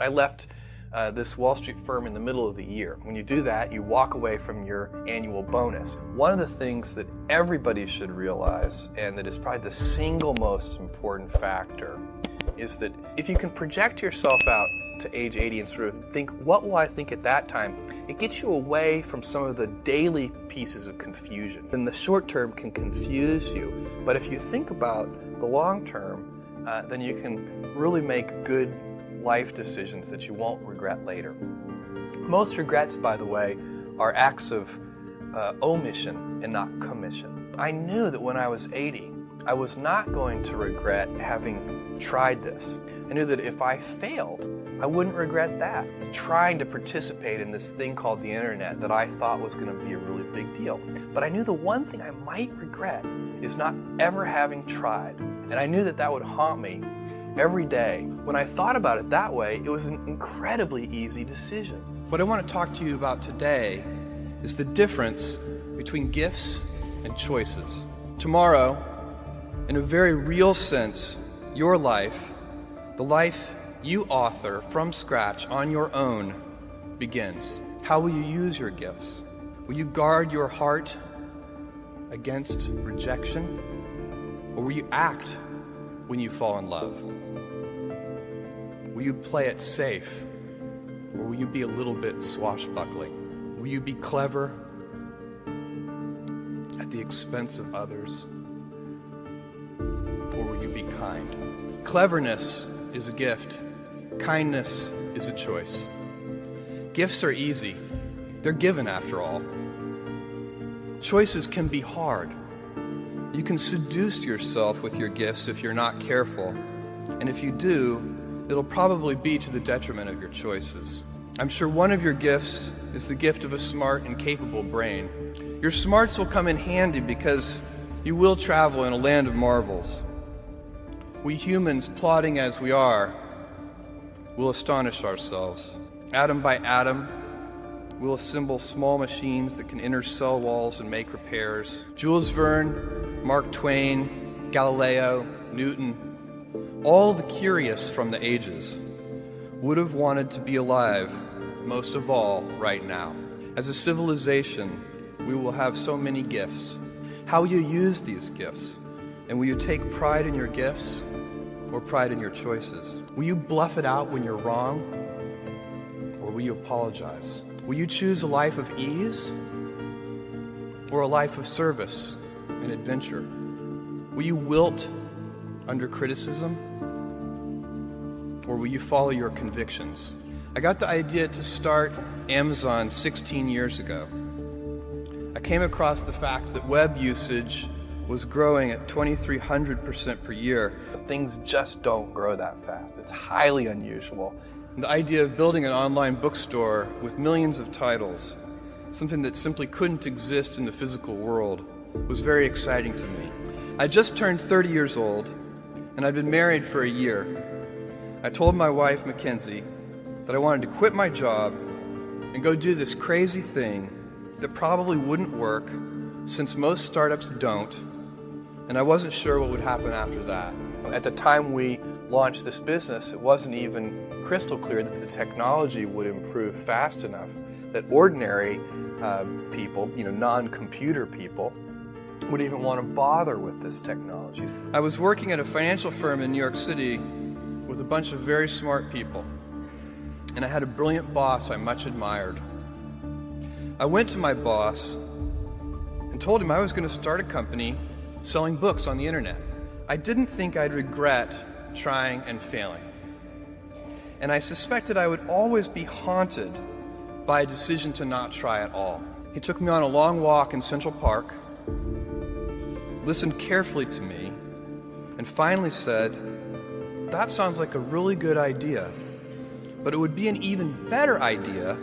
I left this Wall Street firm in the middle of the year. When you do that, you walk away from your annual bonus. One of the things that everybody should realize, and that is probably the single most important factor, is that if you can project yourself out to age 80 and sort of think, what will I think at that time? It gets you away from some of the daily pieces of confusion. And the short term can confuse you, but if you think about the long term, then you can really make good life decisions that you won't regret later. Most regrets, by the way, are acts of omission and not commission. I knew that when I was 80, I was not going to regret having tried this. I knew that if I failed, I wouldn't regret that. Trying to participate in this thing called the internet that I thought was going to be a really big deal. But I knew the one thing I might regret is not ever having tried. And I knew that that would haunt me every day. When I thought about it that way, it was an incredibly easy decision. What I want to talk to you about today is the difference between gifts and choices. Tomorrow, in a very real sense, your life, the life you author from scratch on your own, begins. How will you use your gifts? Will you guard your heart against rejection? Or will you act when you fall in love? Will you play it safe? Or will you be a little bit swashbuckling? Will you be clever at the expense of others? Or will you be kind? Cleverness is a gift. Kindness is a choice. Gifts are easy. They're given after all. Choices can be hard. You can seduce yourself with your gifts if you're not careful. And if you do, it'll probably be to the detriment of your choices. I'm sure one of your gifts is the gift of a smart and capable brain. Your smarts will come in handy because you will travel in a land of marvels. We humans, plodding as we are, will astonish ourselves. Atom by atom, we'll assemble small machines that can enter cell walls and make repairs. Jules Verne, Mark Twain, Galileo, Newton, all the curious from the ages would have wanted to be alive, most of all, right now. As a civilization, we will have so many gifts. How will you use these gifts? And will you take pride in your gifts or pride in your choices? Will you bluff it out when you're wrong? Or will you apologize? Will you choose a life of ease or a life of service and adventure? Will you wilt under criticism? Or will you follow your convictions? I got the idea to start Amazon 16 years ago. I came across the fact that web usage was growing at 2,300% per year. Things just don't grow that fast. It's highly unusual. And the idea of building an online bookstore with millions of titles, something that simply couldn't exist in the physical world, was very exciting to me. I just turned 30 years old, and I'd been married for a year. I told my wife, Mackenzie, that I wanted to quit my job and go do this crazy thing that probably wouldn't work, since most startups don't, and I wasn't sure what would happen after that. At the time we launched this business, it wasn't even crystal clear that the technology would improve fast enough that ordinary people, non-computer people, would even want to bother with this technology. I was working at a financial firm in New York City with a bunch of very smart people, and I had a brilliant boss I much admired. I went to my boss and told him I was going to start a company selling books on the internet. I didn't think I'd regret trying and failing. And I suspected I would always be haunted by a decision to not try at all. He took me on a long walk in Central Park, listened carefully to me, and finally said, "That sounds like a really good idea, but it would be an even better idea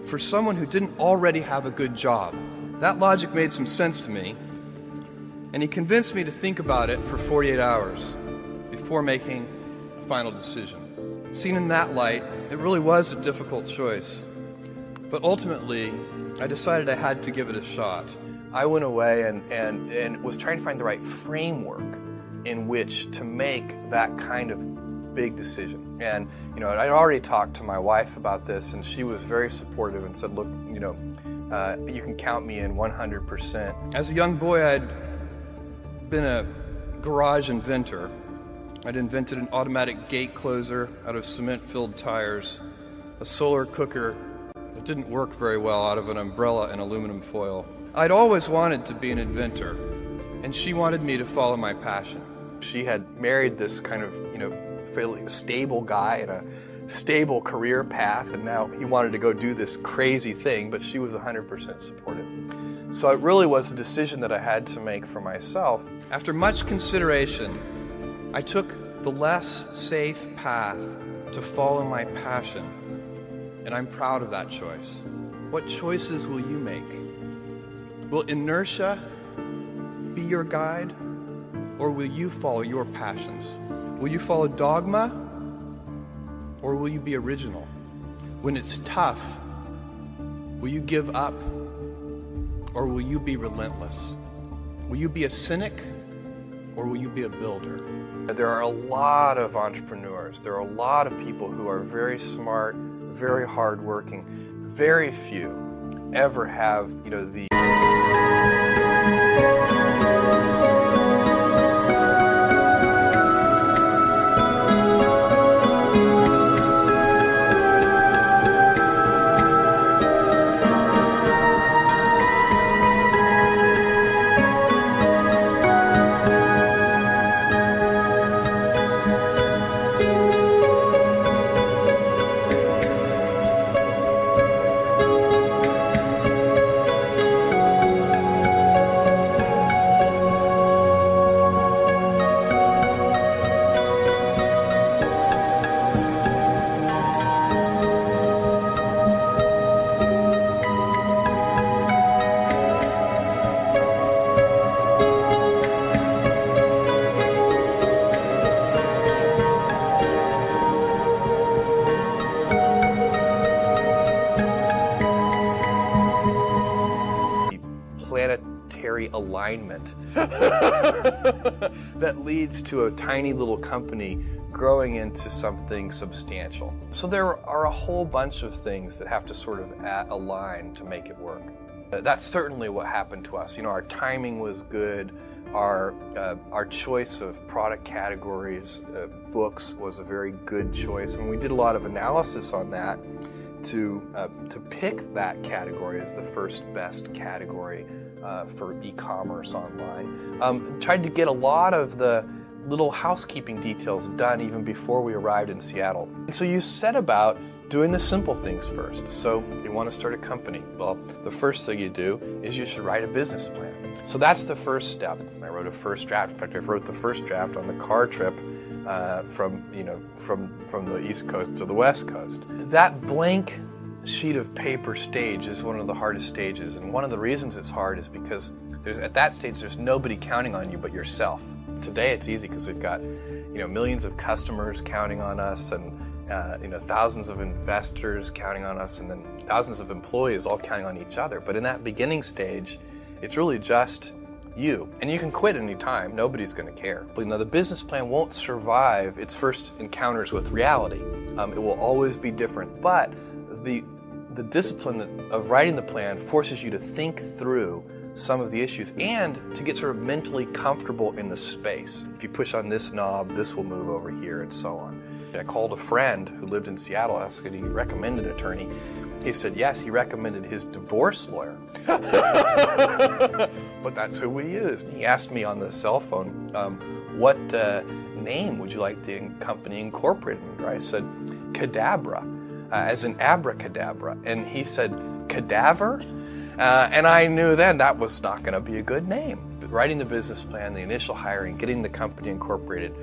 for someone who didn't already have a good job." That logic made some sense to me, and he convinced me to think about it for 48 hours before making a final decision. Seen in that light, it really was a difficult choice, but ultimately, I decided I had to give it a shot. I went away and was trying to find the right framework in which to make that kind of big decision. And, I'd already talked to my wife about this, and she was very supportive and said, look, you can count me in 100%. As a young boy, I'd been a garage inventor. I'd invented an automatic gate closer out of cement-filled tires, a solar cooker that didn't work very well out of an umbrella and aluminum foil. I'd always wanted to be an inventor, and she wanted me to follow my passion. She had married this kind of, fairly stable guy in a stable career path, and now he wanted to go do this crazy thing, but she was 100% supportive. So it really was a decision that I had to make for myself. After much consideration, I took the less safe path to follow my passion, and I'm proud of that choice. What choices will you make? Will inertia be your guide, or will you follow your passions? Will you follow dogma, or will you be original? When it's tough, will you give up, or will you be relentless? Will you be a cynic, or will you be a builder? There are a lot of entrepreneurs. There are a lot of people who are very smart, very hardworking. Very few ever have, the planetary alignment that leads to a tiny little company growing into something substantial. So there are a whole bunch of things that have to sort of align to make it work. That's certainly what happened to us. Our timing was good. Our choice of product categories, books was a very good choice, and we did a lot of analysis on that to pick that category as the first best category for e-commerce online. Tried to get a lot of the little housekeeping details done even before we arrived in Seattle. And so you set about doing the simple things first. So you want to start a company. Well, the first thing you do is you should write a business plan. So that's the first step. I wrote a first draft. In fact, I wrote the first draft on the car trip from the East Coast to the West Coast. That blank sheet of paper stage is one of the hardest stages, and one of the reasons it's hard is because at that stage there's nobody counting on you but yourself. Today it's easy because we've got millions of customers counting on us, and thousands of investors counting on us, and then thousands of employees all counting on each other. But in that beginning stage, it's really just you, and you can quit any time. Nobody's going to care. The business plan won't survive its first encounters with reality. It will always be different, but the discipline of writing the plan forces you to think through some of the issues and to get sort of mentally comfortable in the space. If you push on this knob, this will move over here, and so on. I called a friend who lived in Seattle, asked if he recommended an attorney. He said yes, he recommended his divorce lawyer. But that's who we used. He asked me on the cell phone, what name would you like the company incorporated under? I said, Cadabra, as in abracadabra. And he said, cadaver? And I knew then that was not going to be a good name. But writing the business plan, the initial hiring, getting the company incorporated,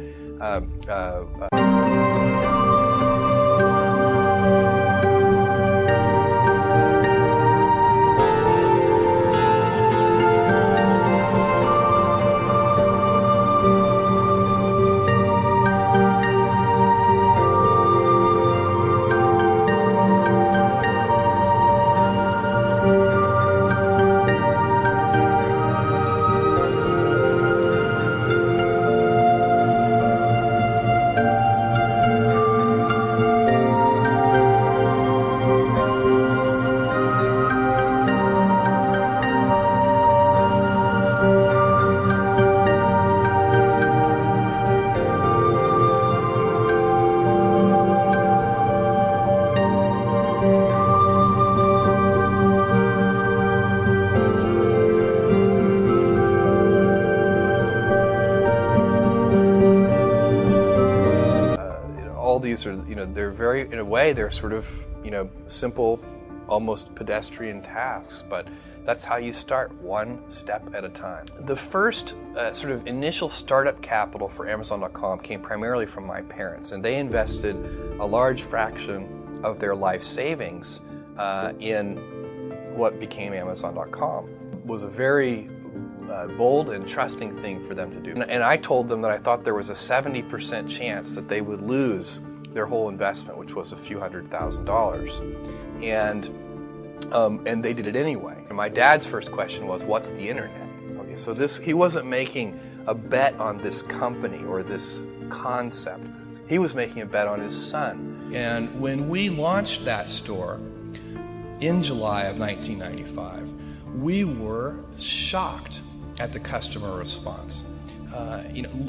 in a way, they're sort of, simple, almost pedestrian tasks, but that's how you start, one step at a time. The first sort of initial startup capital for Amazon.com came primarily from my parents, and they invested a large fraction of their life savings in what became Amazon.com. It was a very bold and trusting thing for them to do. And I told them that I thought there was a 70% chance that they would lose their whole investment, which was a few $100,000. And they did it anyway. And my dad's first question was, what's the internet? Okay, so he wasn't making a bet on this company or this concept. He was making a bet on his son. And when we launched that store in July of 1995, we were shocked at the customer response.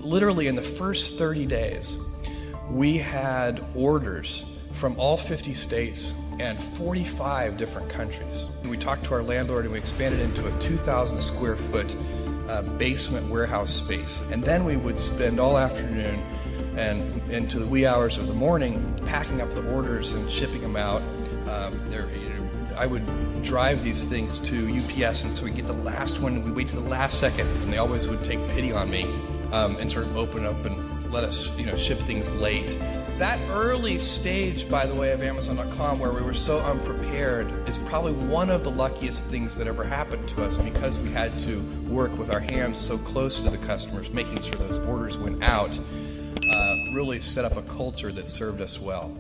Literally in the first 30 days, we had orders from all 50 states and 45 different countries. We talked to our landlord and we expanded into a 2,000 square foot basement warehouse space. And then we would spend all afternoon and into the wee hours of the morning packing up the orders and shipping them out. I would drive these things to UPS, and so we get the last one and we wait to the last second. And they always would take pity on me and sort of open up and let us, ship things late. That early stage, by the way, of Amazon.com, where we were so unprepared, is probably one of the luckiest things that ever happened to us, because we had to work with our hands so close to the customers, making sure those orders went out, really set up a culture that served us well.